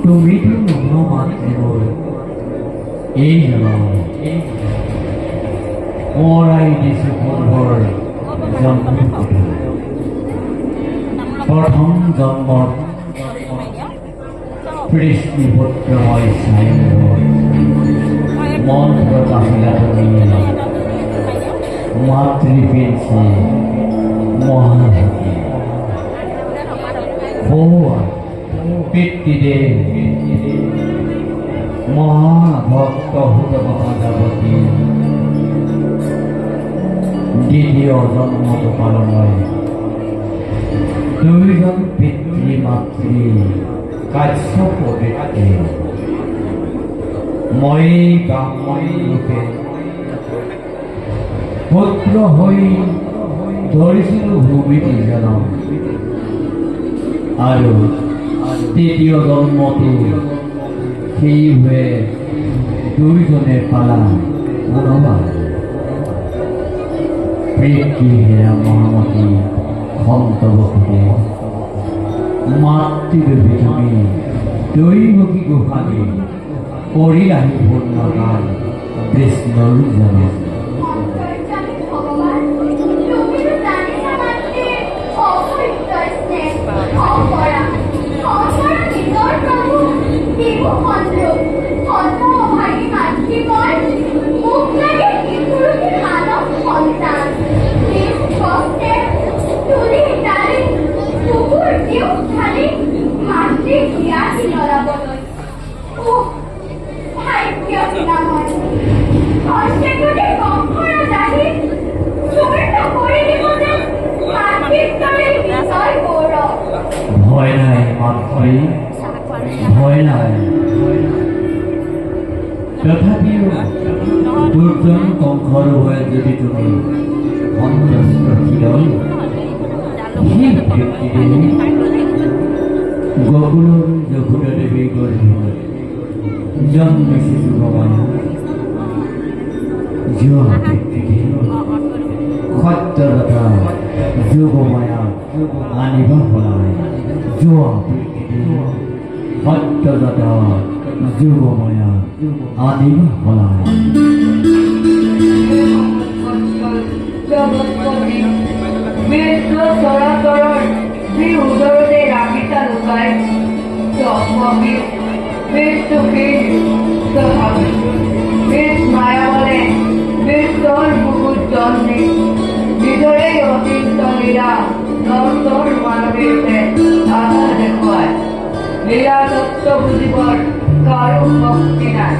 তুমি তো মাতৃ এই ওরাই দিছে পূর্বর জন্ম প্রথম জন্ম পৃষ্টিপুত্রময় সাইন মন্ত্র চাহিদা তুমি মাতৃপেছে মহাভূতি ভগবান পিতৃদেব মহাভক্ত হুত মহাজাবতী দ্বিতীয় জন্ম পালন হয় দুইজন পিতৃ মাতৃ কাশ্যপ ব্যক্তি মই ব্রাহ্মণী রূপে পুত্র হই ধরিছিল ভূমিটি জনম আৰু তৃতীয় জন্মটো সেই হয়ে দুইজনে পালা গুণবান পিতৃ হেৰা মহামতী সন্তবসুতে মাতৃদেৱী তুমি দৈৱকী গোসানী কৰি আহি পূৰ্ণকাল কৃষ্ণৰ জনম ভয় নাই মাতৃ ভয় নাই তথাপিও দুৰ্জন কংসৰ হৈ যদি তুমি সন্তুষ্ট হৃদয় সেই ব্যক্তিদেৱী গোকুলৰ যশোদা দেৱীৰ গৰ্ভত জন্মিছে যুগমায়া যোৱা ব্যক্তিদেৱ সত্যতা যোগমায়া আনিব হলাই যোৱা ব্যক্তিদেৱ সত্যতা যোগমায়া আনিব হলাই বিশ্ব চৰাচৰৰ যি ওচৰতে ৰাখিছা লুকাই জন্মবীৰ মৃত্যুশীল স্বভাৱী বীজ মায়া বলে বিশ্বৰ বহুত জন্মে নিজৰেই অচিন্ত লীলা নষ্টৰ মানৱীৰতে আশা দেখুৱায় লীলা তত্ত্ব বুজিবৰ কাৰো শক্তি নাই